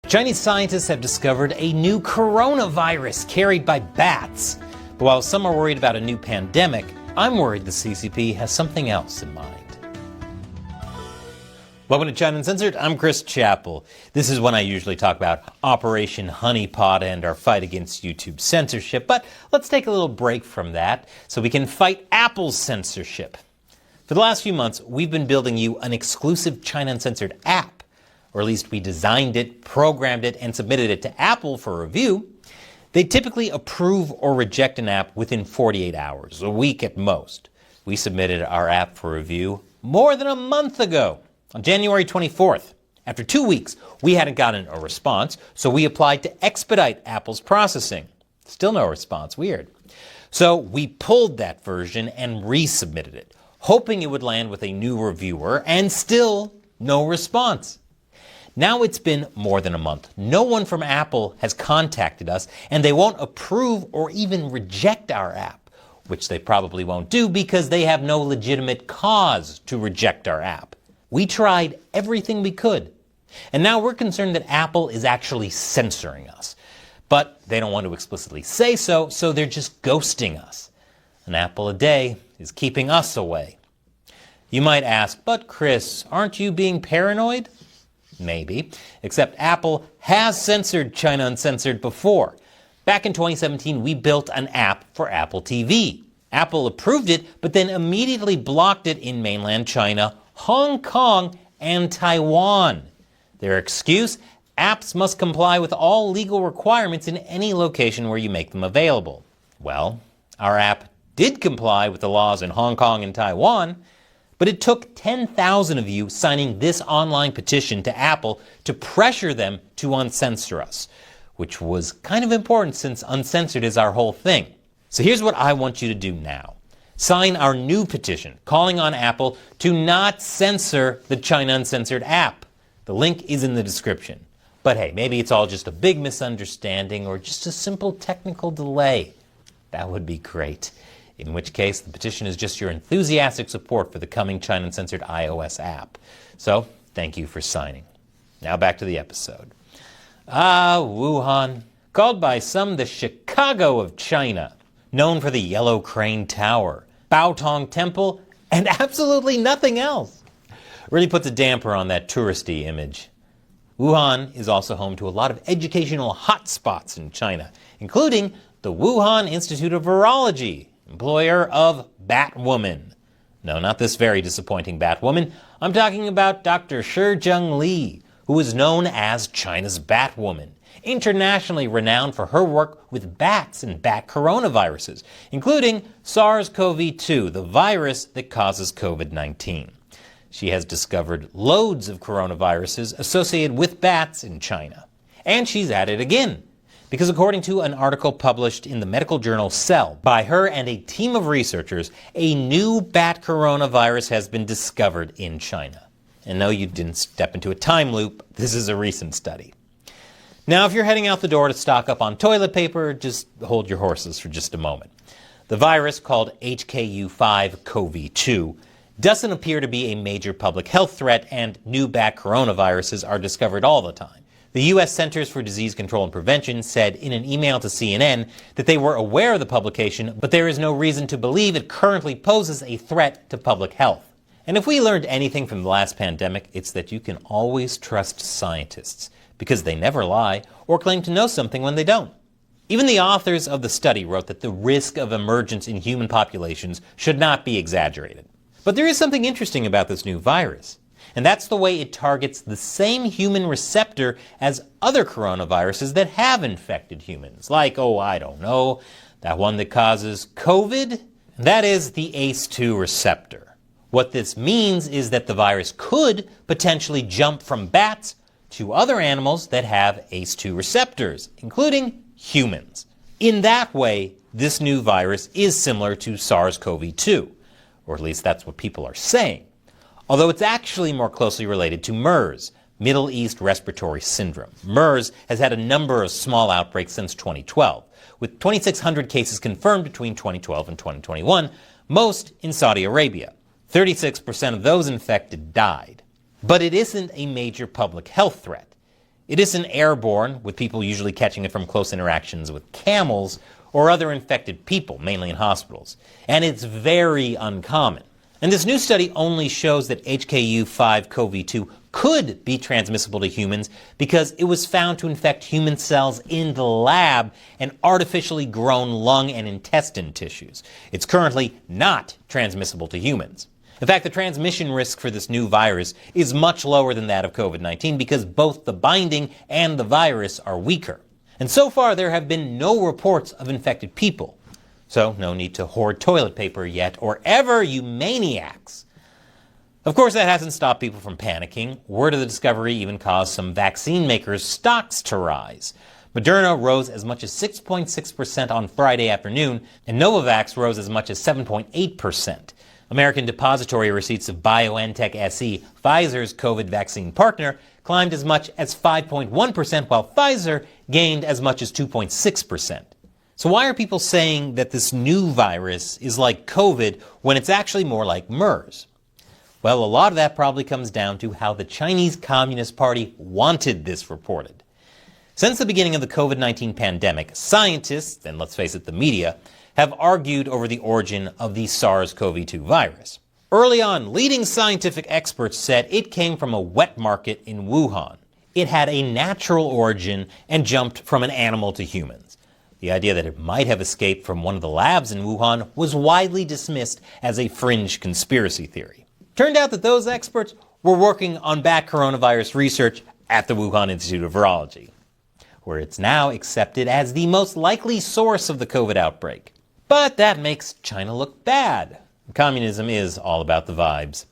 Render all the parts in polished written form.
Chinese scientists have discovered a new coronavirus carried by bats. But while some are worried about a new pandemic, I'm worried the CCP has something else in mind. Welcome to China Uncensored. I'm Chris Chappell. This is when I usually talk about Operation Honeypot and our fight against YouTube censorship. But let's take a little break from that so we can fight Apple's censorship. For the last few months, we've been building you an exclusive China Uncensored app. Or at least we designed it, programmed it, and submitted it to Apple for review. They typically approve or reject an app within 48 hours, a week at most. We submitted our app for review more than a month ago, on January 24th. After 2 weeks, we hadn't gotten a response, so we applied to expedite Apple's processing. Still no response, weird. So we pulled that version and resubmitted it, hoping it would land with a new reviewer, and still no response. Now it's been more than a month. No one from Apple has contacted us, and they won't approve or even reject our app, which they probably won't do because they have no legitimate cause to reject our app. We tried everything we could, and now we're concerned that Apple is actually censoring us. But they don't want to explicitly say so, so they're just ghosting us. An apple a day is keeping us away. You might ask, but Chris, aren't you being paranoid? Maybe, except Apple has censored China Uncensored before. Back in 2017, we built an app for Apple TV. Apple approved it, but then immediately blocked it in mainland China, Hong Kong, and Taiwan. Their excuse? Apps must comply with all legal requirements in any location where you make them available. Well, our app did comply with the laws in Hong Kong and Taiwan, but it took 10,000 of you signing this online petition to Apple to pressure them to uncensor us, which was kind of important since uncensored is our whole thing. So here's what I want you to do now. Sign our new petition calling on Apple to not censor the China Uncensored app. The link is in the description. But hey, maybe it's all just a big misunderstanding or just a simple technical delay. That would be great. In which case, the petition is just your enthusiastic support for the coming China Uncensored iOS app. So, thank you for signing. Now back to the episode. Wuhan, called by some the Chicago of China, known for the Yellow Crane Tower, Baotong Temple, and absolutely nothing else. Really puts a damper on that touristy image. Wuhan is also home to a lot of educational hotspots in China, including the Wuhan Institute of Virology, employer of Batwoman. No, not this very disappointing Batwoman. I'm talking about Dr. Shizheng Li, who is known as China's Batwoman, internationally renowned for her work with bats and bat coronaviruses, including SARS-CoV-2, the virus that causes COVID-19. She has discovered loads of coronaviruses associated with bats in China. And she's at it again. Because according to an article published in the medical journal Cell by her and a team of researchers, a new bat coronavirus has been discovered in China. And no, you didn't step into a time loop. This is a recent study. Now, if you're heading out the door to stock up on toilet paper, just hold your horses for just a moment. The virus, called HKU5-CoV2, doesn't appear to be a major public health threat, and new bat coronaviruses are discovered all the time. The U.S. Centers for Disease Control and Prevention said in an email to CNN that they were aware of the publication, but there is no reason to believe it currently poses a threat to public health. And if we learned anything from the last pandemic, it's that you can always trust scientists, because they never lie or claim to know something when they don't. Even the authors of the study wrote that the risk of emergence in human populations should not be exaggerated. But there is something interesting about this new virus. And that's the way it targets the same human receptor as other coronaviruses that have infected humans. Like, I don't know, that one that causes COVID? That is the ACE2 receptor. What this means is that the virus could potentially jump from bats to other animals that have ACE2 receptors, including humans. In that way, this new virus is similar to SARS-CoV-2, or at least that's what people are saying. Although it's actually more closely related to MERS, Middle East Respiratory Syndrome. MERS has had a number of small outbreaks since 2012, with 2,600 cases confirmed between 2012 and 2021, most in Saudi Arabia. 36% of those infected died. But it isn't a major public health threat. It isn't airborne, with people usually catching it from close interactions with camels or other infected people, mainly in hospitals. And it's very uncommon. And this new study only shows that HKU5-CoV2 could be transmissible to humans because it was found to infect human cells in the lab and artificially grown lung and intestine tissues. It's currently not transmissible to humans. In fact, the transmission risk for this new virus is much lower than that of COVID-19 because both the binding and the virus are weaker. And so far, there have been no reports of infected people. So no need to hoard toilet paper yet, or ever, you maniacs. Of course, that hasn't stopped people from panicking. Word of the discovery even caused some vaccine makers' stocks to rise. Moderna rose as much as 6.6% on Friday afternoon, and Novavax rose as much as 7.8%. American depository receipts of BioNTech SE, Pfizer's COVID vaccine partner, climbed as much as 5.1%, while Pfizer gained as much as 2.6%. So why are people saying that this new virus is like COVID when it's actually more like MERS? Well, a lot of that probably comes down to how the Chinese Communist Party wanted this reported. Since the beginning of the COVID-19 pandemic, scientists, and let's face it, the media, have argued over the origin of the SARS-CoV-2 virus. Early on, leading scientific experts said it came from a wet market in Wuhan. It had a natural origin and jumped from an animal to humans. The idea that it might have escaped from one of the labs in Wuhan was widely dismissed as a fringe conspiracy theory. Turned out that those experts were working on bat coronavirus research at the Wuhan Institute of Virology, where it's now accepted as the most likely source of the COVID outbreak. But that makes China look bad. Communism is all about the vibes.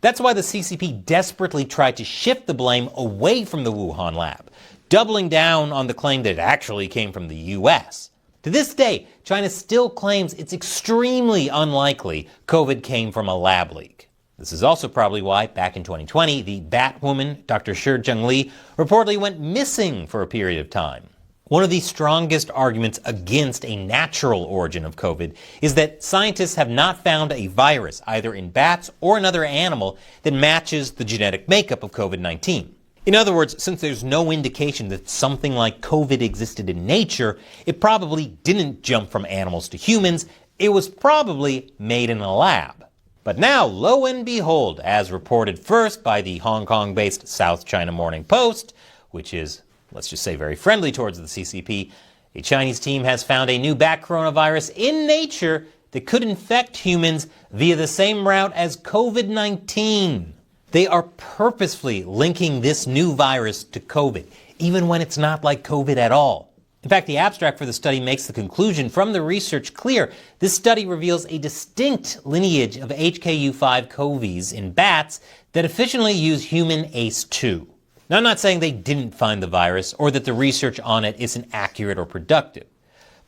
That's why the CCP desperately tried to shift the blame away from the Wuhan lab, doubling down on the claim that it actually came from the US. To this day, China still claims it's extremely unlikely COVID came from a lab leak. This is also probably why, back in 2020, the bat woman, Dr. Shi Zhengli, reportedly went missing for a period of time. One of the strongest arguments against a natural origin of COVID is that scientists have not found a virus, either in bats or another animal, that matches the genetic makeup of COVID-19. In other words, since there's no indication that something like COVID existed in nature, it probably didn't jump from animals to humans. It was probably made in a lab. But now, lo and behold, as reported first by the Hong Kong-based South China Morning Post, which is, let's just say, very friendly towards the CCP, a Chinese team has found a new bat coronavirus in nature that could infect humans via the same route as COVID-19. They are purposefully linking this new virus to COVID, even when it's not like COVID at all. In fact, the abstract for the study makes the conclusion from the research clear. This study reveals a distinct lineage of HKU5-CoVs in bats that efficiently use human ACE2. Now, I'm not saying they didn't find the virus or that the research on it isn't accurate or productive.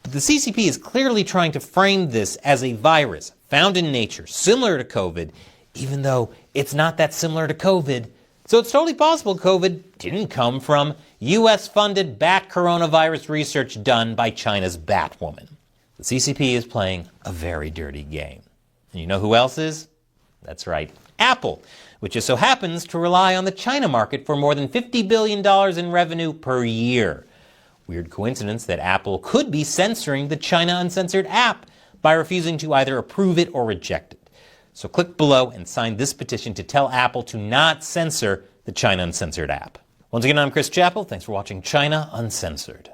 But the CCP is clearly trying to frame this as a virus found in nature, similar to COVID, even though it's not that similar to COVID. So it's totally possible COVID didn't come from US-funded bat coronavirus research done by China's Batwoman. The CCP is playing a very dirty game. And you know who else is? That's right, Apple, which just so happens to rely on the China market for more than $50 billion in revenue per year. Weird coincidence that Apple could be censoring the China Uncensored app by refusing to either approve it or reject it. So click below and sign this petition to tell Apple to not censor the China Uncensored app. Once again, I'm Chris Chappell. Thanks for watching China Uncensored.